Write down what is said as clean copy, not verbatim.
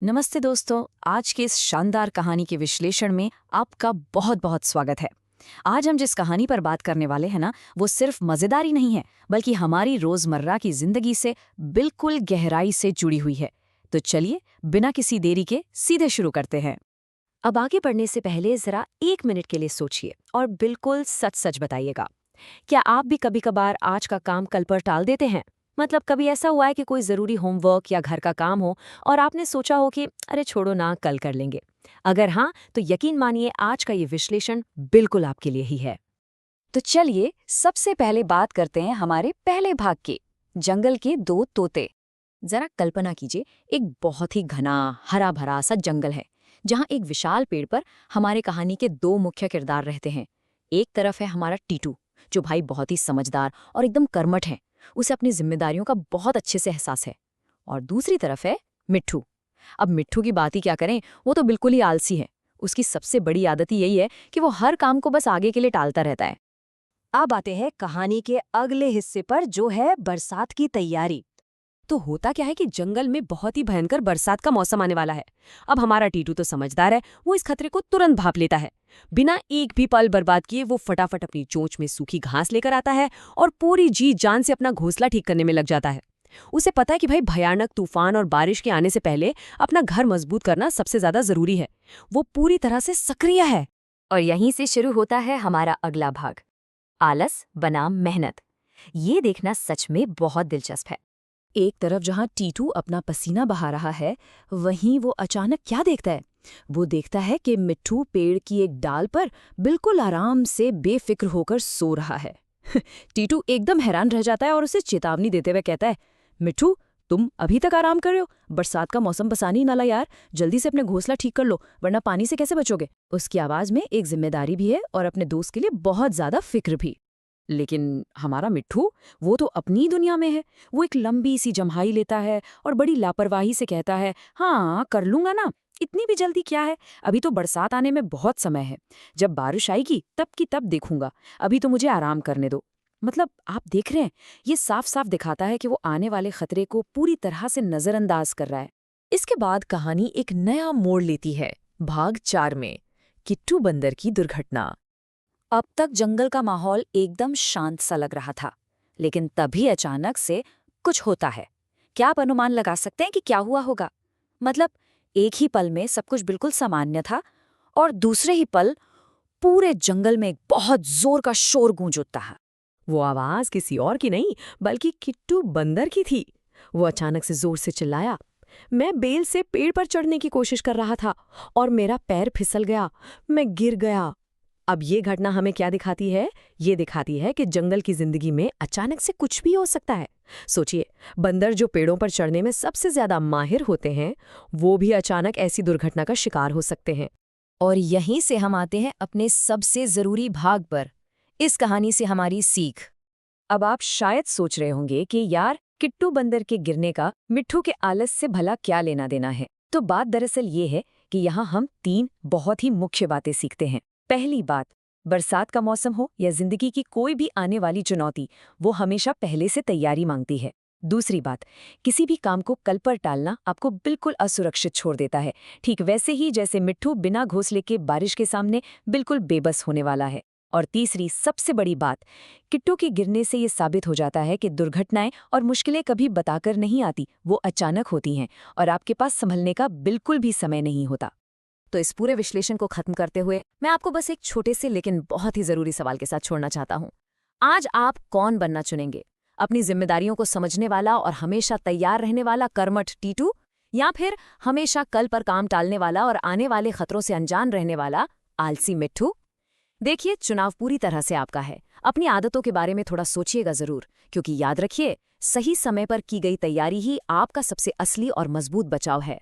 नमस्ते दोस्तों, आज के इस शानदार कहानी के विश्लेषण में आपका बहुत बहुत स्वागत है। आज हम जिस कहानी पर बात करने वाले हैं ना, वो सिर्फ मजेदारी नहीं है, बल्कि हमारी रोजमर्रा की जिंदगी से बिल्कुल गहराई से जुड़ी हुई है। तो चलिए, बिना किसी देरी के सीधे शुरू करते हैं। अब आगे बढ़ने से पहले जरा 1 मिनट के लिए सोचिए और बिल्कुल सच सच बताइएगा। क्या आप भी कभी कभार आज का काम कल पर टाल देते हैं? मतलब कभी ऐसा हुआ है कि कोई ज़रूरी होमवर्क या घर का काम हो और आपने सोचा हो कि अरे छोड़ो ना, कल कर लेंगे। अगर हाँ, तो यकीन मानिए आज का ये विश्लेषण बिल्कुल आपके लिए ही है। तो चलिए, सबसे पहले बात करते हैं हमारे पहले भाग की, जंगल के दो तोते। जरा कल्पना कीजिए, एक बहुत ही घना हरा भरा सा जंगल है, जहाँ एक विशाल पेड़ पर हमारे कहानी के दो मुख्य किरदार रहते हैं। एक तरफ है हमारा टीटू, जो भाई बहुत ही समझदार और एकदम कर्मठ है। उसे अपनी जिम्मेदारियों का बहुत अच्छे से एहसास है। और दूसरी तरफ है मिट्ठू। अब मिट्ठू की बात ही क्या करें, वो तो बिल्कुल ही आलसी है। उसकी सबसे बड़ी आदत ही यही है कि वो हर काम को बस आगे के लिए टालता रहता है। अब आते हैं कहानी के अगले हिस्से पर, जो है बरसात की तैयारी। तो होता क्या है कि जंगल में बहुत ही भयंकर बरसात का मौसम आने वाला है। अब हमारा टीटू तो समझदार है, वो इस खतरे को तुरंत भाप लेता है। बिना एक भी पल बर्बाद किए वो फटाफट अपनी चोंच में सूखी घास लेकर आता है और पूरी जी जान से अपना घोंसला ठीक करने में लग जाता है। उसे पता है कि भाई भयानक तूफान और बारिश के आने से पहले अपना घर मजबूत करना सबसे ज्यादा जरूरी है। वो पूरी तरह से सक्रिय है। और यहीं से शुरू होता है हमारा अगला भाग, आलस बनाम मेहनत। ये देखना सच में बहुत दिलचस्प है। एक तरफ जहां टीटू अपना पसीना बहा रहा है, वहीं वो अचानक क्या देखता है? वो देखता है कि मिट्ठू पेड़ की एक डाल पर बिल्कुल आराम से बेफिक्र होकर सो रहा है। टीटू एकदम हैरान रह जाता है और उसे चेतावनी देते हुए कहता है, मिट्ठू, तुम अभी तक आराम कर रहे हो? बरसात का मौसम बसानी ना ला यार, जल्दी से अपने घोंसला ठीक कर लो, वरना पानी से कैसे बचोगे? उसकी आवाज में एक जिम्मेदारी भी है और अपने दोस्त के लिए बहुत ज्यादा फिक्र भी। लेकिन हमारा मिट्ठू, वो तो अपनी दुनिया में है। वो एक लंबी सी जम्हाई लेता है और बड़ी लापरवाही से कहता है, हाँ कर लूंगा ना, इतनी भी जल्दी क्या है, अभी तो बरसात आने में बहुत समय है। जब बारिश आएगी तब की तब देखूंगा, अभी तो मुझे आराम करने दो। मतलब आप देख रहे हैं, ये साफ साफ दिखाता है कि वो आने वाले खतरे को पूरी तरह से नजरअंदाज कर रहा है। इसके बाद कहानी एक नया मोड़ लेती है। भाग 4 में किट्टू बंदर की दुर्घटना। अब तक जंगल का माहौल एकदम शांत सा लग रहा था, लेकिन तभी अचानक से कुछ होता है। क्या आप अनुमान लगा सकते हैं कि क्या हुआ होगा? मतलब एक ही पल में सब कुछ बिल्कुल सामान्य था, और दूसरे ही पल पूरे जंगल में एक बहुत जोर का शोर गूंज उठता है। वो आवाज किसी और की नहीं, बल्कि किट्टू बंदर की थी। वो अचानक से जोर से चिल्लाया, मैं बेल से पेड़ पर चढ़ने की कोशिश कर रहा था और मेरा पैर फिसल गया, मैं गिर गया। अब ये घटना हमें क्या दिखाती है? ये दिखाती है कि जंगल की जिंदगी में अचानक से कुछ भी हो सकता है। सोचिए, बंदर जो पेड़ों पर चढ़ने में सबसे ज्यादा माहिर होते हैं, वो भी अचानक ऐसी दुर्घटना का शिकार हो सकते हैं। और यहीं से हम आते हैं अपने सबसे जरूरी भाग पर, इस कहानी से हमारी सीख। अब आप शायद सोच रहे होंगे कि यार, किट्टू बंदर के गिरने का मिट्ठू के आलस से भला क्या लेना देना है? तो बात दरअसल ये है कि यहाँ हम 3 बहुत ही मुख्य बातें सीखते हैं। पहली बात, बरसात का मौसम हो या जिंदगी की कोई भी आने वाली चुनौती, वो हमेशा पहले से तैयारी मांगती है। दूसरी बात, किसी भी काम को कल पर टालना आपको बिल्कुल असुरक्षित छोड़ देता है, ठीक वैसे ही जैसे मिट्ठू बिना घोंसले के बारिश के सामने बिल्कुल बेबस होने वाला है। और तीसरी सबसे बड़ी बात, किट्टू के गिरने से ये साबित हो जाता है कि दुर्घटनाएं और मुश्किलें कभी बताकर नहीं आती, वो अचानक होती हैं और आपके पास संभलने का बिल्कुल भी समय नहीं होता। तो इस पूरे विश्लेषण को खत्म करते हुए मैं आपको बस एक छोटे से लेकिन बहुत ही जरूरी सवाल के साथ छोड़ना चाहता हूँ। आज आप कौन बनना चुनेंगे? अपनी जिम्मेदारियों को समझने वाला और हमेशा तैयार रहने वाला कर्मठ टीटू, या फिर हमेशा कल पर काम टालने वाला और आने वाले खतरों से अनजान रहने वाला आलसी मिट्ठू? देखिए, चुनाव पूरी तरह से आपका है। अपनी आदतों के बारे में थोड़ा सोचिएगा जरूर, क्योंकि याद रखिए, सही समय पर की गई तैयारी ही आपका सबसे असली और मजबूत बचाव है।